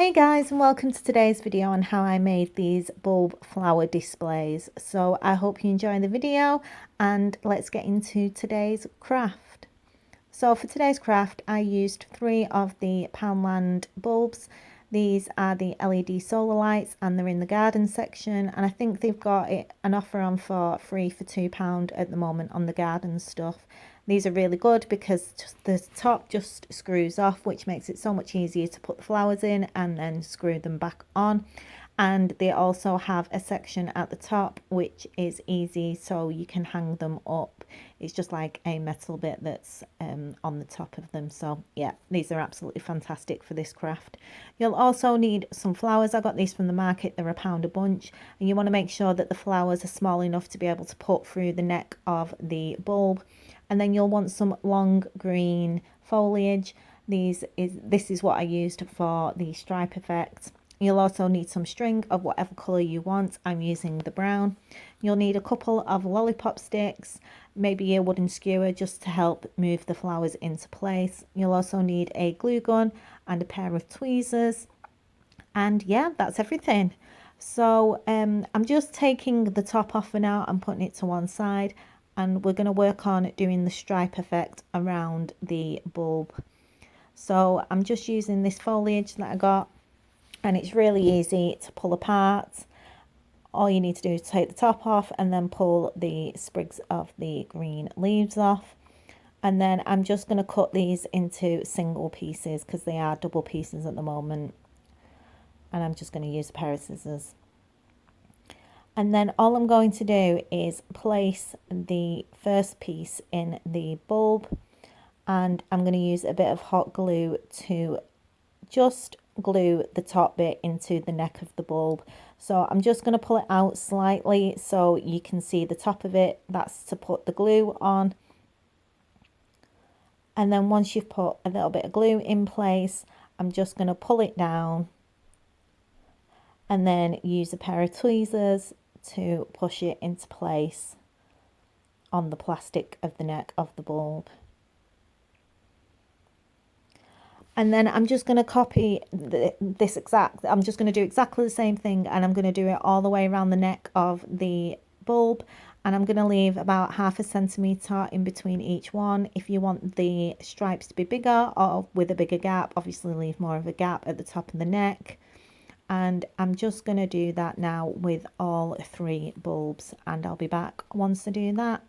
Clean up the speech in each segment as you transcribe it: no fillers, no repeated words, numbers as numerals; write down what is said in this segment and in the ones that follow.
Hey guys, and welcome to today's video on how I made these bulb flower displays. So I hope you enjoy the video and let's get into today's craft. So for today's craft I used 3 of the Poundland bulbs. These are the LED solar lights and they're in the garden section, and I think they've got an offer on for free for £2 at the moment on the garden stuff. These are really good because the top just screws off, which makes it so much easier to put the flowers in and then screw them back on. And they also have a section at the top which is easy, so you can hang them up. It's just like a metal bit that's on the top of them. So yeah, these are absolutely fantastic for this craft. You'll also need some flowers. I got these from the market. They're £1 a bunch, and you want to make sure that the flowers are small enough to be able to put through the neck of the bulb. And then you'll want some long green foliage. This is what I used for the stripe effect. You'll also need some string of whatever colour you want. I'm using the brown. You'll need a couple of lollipop sticks, maybe a wooden skewer just to help move the flowers into place. You'll also need a glue gun and a pair of tweezers. And yeah, that's everything. So I'm just taking the top off for now and putting it to one side, and we're going to work on doing the stripe effect around the bulb. So I'm just using this foliage that I got, and it's really easy to pull apart. All you need to do is take the top off and then pull the sprigs of the green leaves off. And then I'm just going to cut these into single pieces because they are double pieces at the moment. And I'm just going to use a pair of scissors. And then all I'm going to do is place the first piece in the bulb, and I'm going to use a bit of hot glue to just glue the top bit into the neck of the bulb. So I'm just going to pull it out slightly so you can see the top of it. That's to put the glue on. And then once you've put a little bit of glue in place, I'm just going to pull it down and then use a pair of tweezers to push it into place on the plastic of the neck of the bulb. And then I'm just going to copy I'm just going to do exactly the same thing, and I'm going to do it all the way around the neck of the bulb, and I'm going to leave about ½ centimetre in between each one. If you want the stripes to be bigger or with a bigger gap, obviously leave more of a gap at the top of the neck. And I'm just going to do that now with all 3 bulbs, and I'll be back once I do that.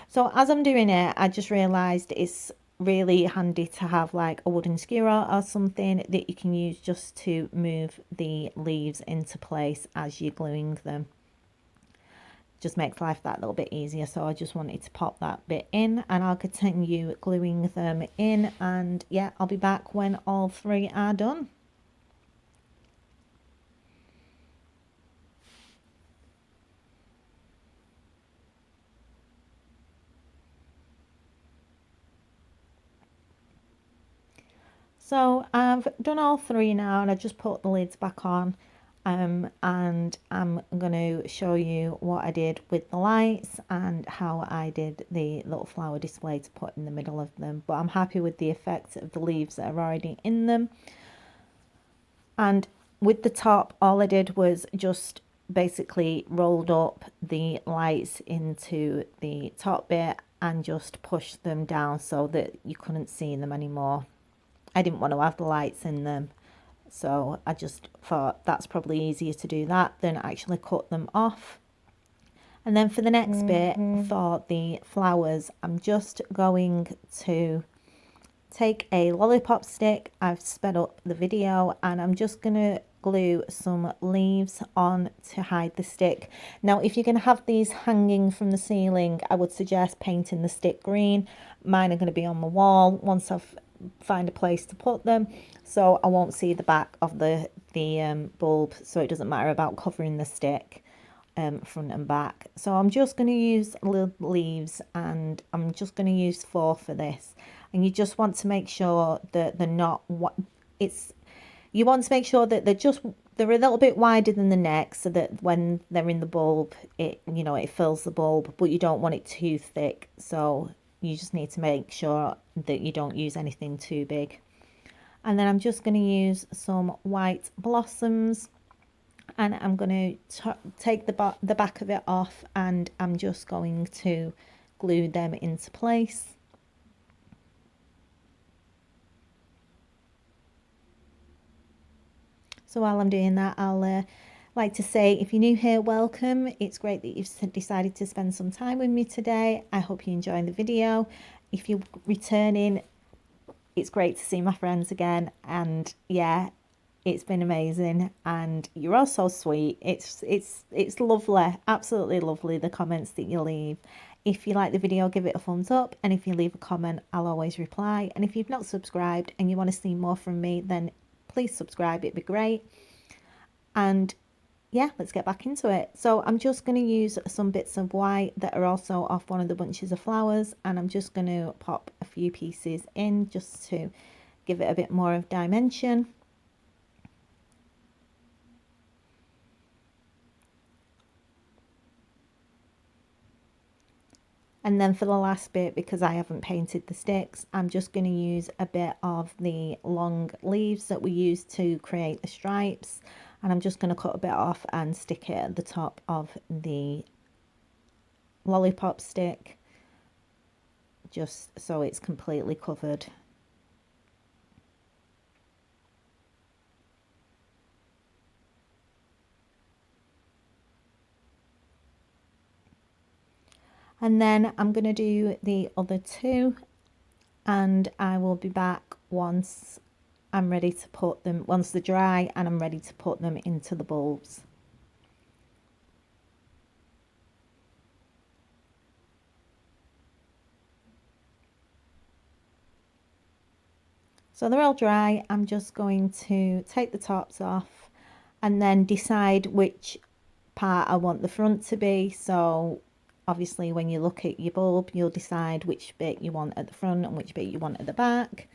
So as I'm doing it, I just realised it's really handy to have like a wooden skewer or something that you can use just to move the leaves into place as you're gluing them. Just makes life that little bit easier. So I just wanted to pop that bit in, and I'll continue gluing them in, and yeah, I'll be back when all 3 are done. So I've done all 3 now, and I just put the lids back on, and I'm going to show you what I did with the lights and how I did the little flower display to put in the middle of them. But I'm happy with the effect of the leaves that are already in them. And with the top, all I did was just basically rolled up the lights into the top bit and just pushed them down so that you couldn't see them anymore. I didn't want to have the lights in them, so I just thought that's probably easier to do that than actually cut them off. And then for the next bit, for the flowers, I'm just going to take a lollipop stick. I've sped up the video, and I'm just going to glue some leaves on to hide the stick. Now, if you're going to have these hanging from the ceiling, I would suggest painting the stick green. Mine are going to be on the wall once I've find a place to put them, so I won't see the back of the bulb, so it doesn't matter about covering the stick front and back. So I'm just going to use leaves, and I'm just going to use 4 for this. And you just want to make sure that they're not you want to make sure that they're a little bit wider than the neck, so that when they're in the bulb, it fills the bulb, but you don't want it too thick. So you just need to make sure that you don't use anything too big. And then I'm just going to use some white blossoms, and I'm going to take the back of it off, and I'm just going to glue them into place. So while I'm doing that, I'll like to say, if you're new here, welcome. It's great that you've decided to spend some time with me today. I hope you enjoyed the video. If you're returning, it's great to see my friends again, and yeah, it's been amazing, and you're all so sweet. It's lovely, absolutely lovely, the comments that you leave. If you like the video, give it a thumbs up, and if you leave a comment, I'll always reply. And if you've not subscribed and you want to see more from me, then please subscribe, it'd be great. And yeah, let's get back into it. So I'm just going to use some bits of white that are also off one of the bunches of flowers, and I'm just going to pop a few pieces in just to give it a bit more of dimension. And then for the last bit, because I haven't painted the sticks, I'm just going to use a bit of the long leaves that we use to create the stripes, and I'm just going to cut a bit off and stick it at the top of the lollipop stick, just so it's completely covered. And then I'm going to do the other two, and I will be back once I'm ready to put them, once they're dry and I'm ready to put them into the bulbs. So they're all dry. I'm just going to take the tops off and then decide which part I want the front to be. So obviously when you look at your bulb, you'll decide which bit you want at the front and which bit you want at the back.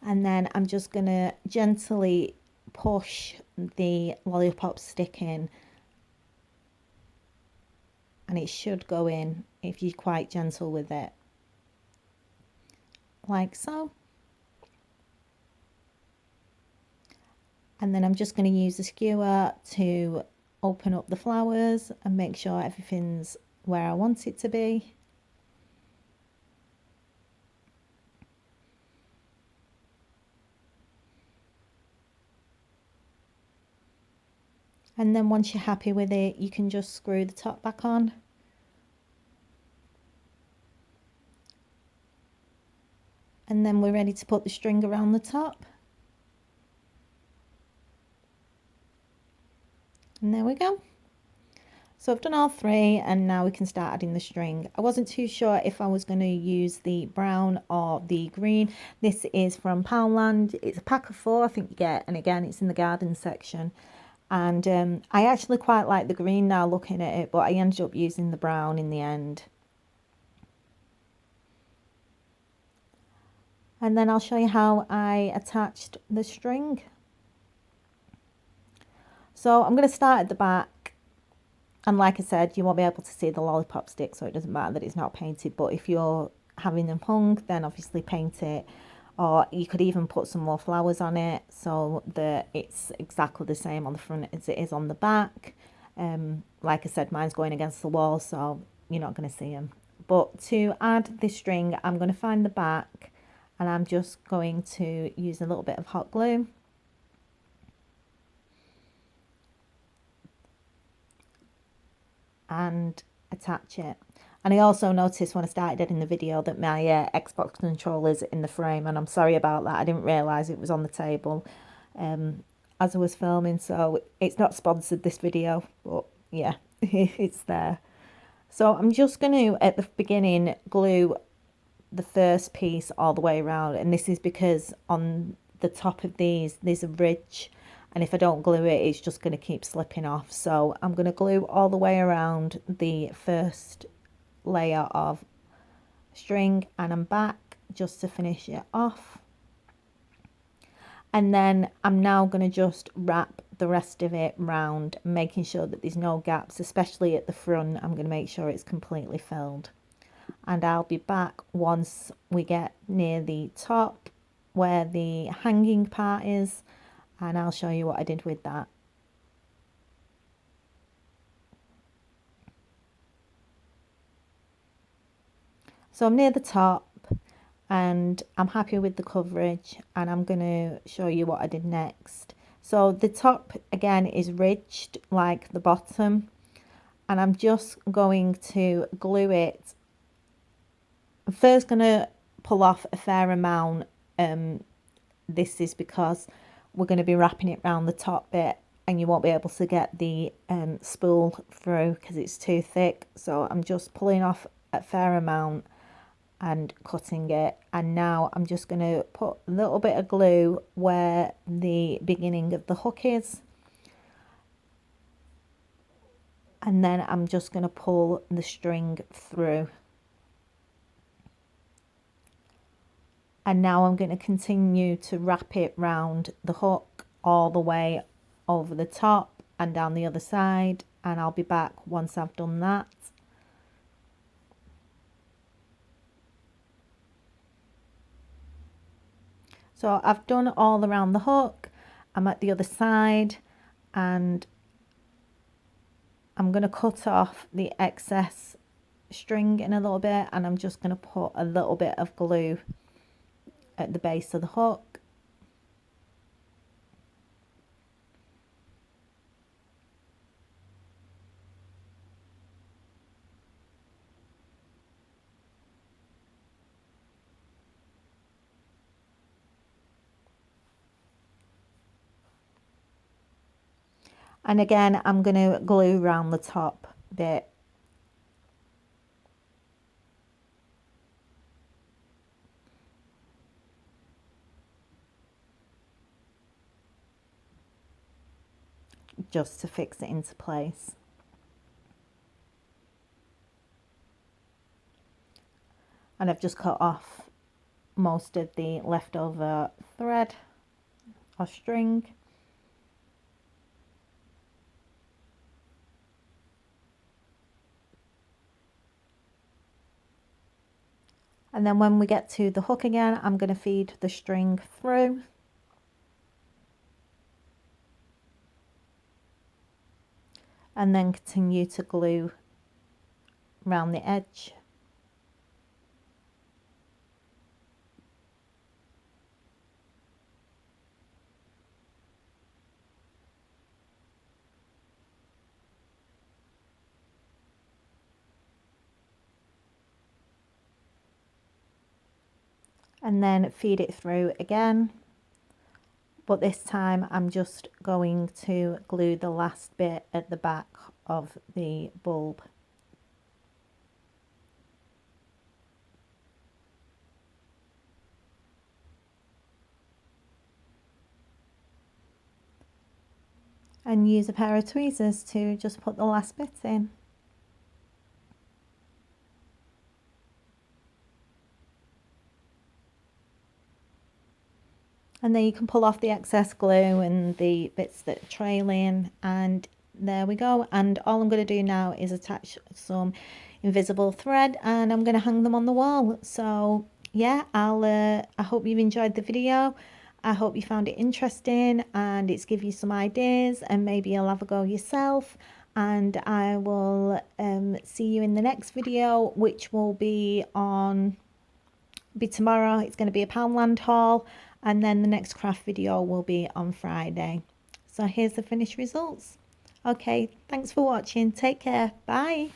And then I'm just going to gently push the lollipop stick in, and it should go in if you're quite gentle with it, like so. And then I'm just going to use the skewer to open up the flowers and make sure everything's where I want it to be. And then once you're happy with it, you can just screw the top back on. And then we're ready to put the string around the top. And there we go. So I've done all three, and now we can start adding the string. I wasn't too sure if I was going to use the brown or the green. This is from Poundland. It's a pack of 4, I think you get, and again, it's in the garden section. And I actually quite like the green now looking at it, but I ended up using the brown in the end. And then I'll show you how I attached the string. So I'm going to start at the back, and like I said, you won't be able to see the lollipop stick, so it doesn't matter that it's not painted, but if you're having them hung, then obviously paint it, or you could even put some more flowers on it so that it's exactly the same on the front as it is on the back. Like I said, mine's going against the wall, so you're not going to see them. But to add this string, I'm going to find the back, and I'm just going to use a little bit of hot glue. And attach it. And I also noticed when I started editing the video that my Xbox controller's in the frame, and I'm sorry about that. I didn't realise it was on the table as I was filming, so it's not sponsored, this video, but yeah, it's there. So I'm just going to, at the beginning, glue the first piece all the way around, and this is because on the top of these, there's a ridge, and if I don't glue it, it's just going to keep slipping off. So I'm going to glue all the way around the first layer of string, and I'm back just to finish it off. And then I'm now going to just wrap the rest of it round, making sure that there's no gaps, especially at the front. I'm going to make sure it's completely filled. And I'll be back once we get near the top, where the hanging part is, and I'll show you what I did with that. So I'm near the top and I'm happy with the coverage, and I'm going to show you what I did next. So the top again is ridged like the bottom, and I'm just going to glue it. I'm first going to pull off a fair amount. This is because we're going to be wrapping it around the top bit, and you won't be able to get the spool through because it's too thick. So I'm just pulling off a fair amount and cutting it, and now I'm just going to put a little bit of glue where the beginning of the hook is, and then I'm just going to pull the string through. And now I'm going to continue to wrap it round the hook all the way over the top and down the other side, and I'll be back once I've done that. So I've done all around the hook, I'm at the other side, and I'm going to cut off the excess string in a little bit, and I'm just going to put a little bit of glue at the base of the hook. And again, I'm going to glue around the top bit. Just to fix it into place. And I've just cut off most of the leftover thread or string. And then when we get to the hook again, I'm going to feed the string through. And then continue to glue around the edge. And then feed it through again, but this time I'm just going to glue the last bit at the back of the bulb. And use a pair of tweezers to just put the last bit in. And then you can pull off the excess glue and the bits that are trailing, and there we go. And all I'm going to do now is attach some invisible thread, and I'm going to hang them on the wall. So yeah, I hope you've enjoyed the video. I hope you found it interesting and it's give you some ideas, and maybe you'll have a go yourself. And I will see you in the next video, which will be tomorrow. It's going to be a Poundland haul, and then the next craft video will be on Friday. So here's the finished results. Okay, thanks for watching. Take care. Bye.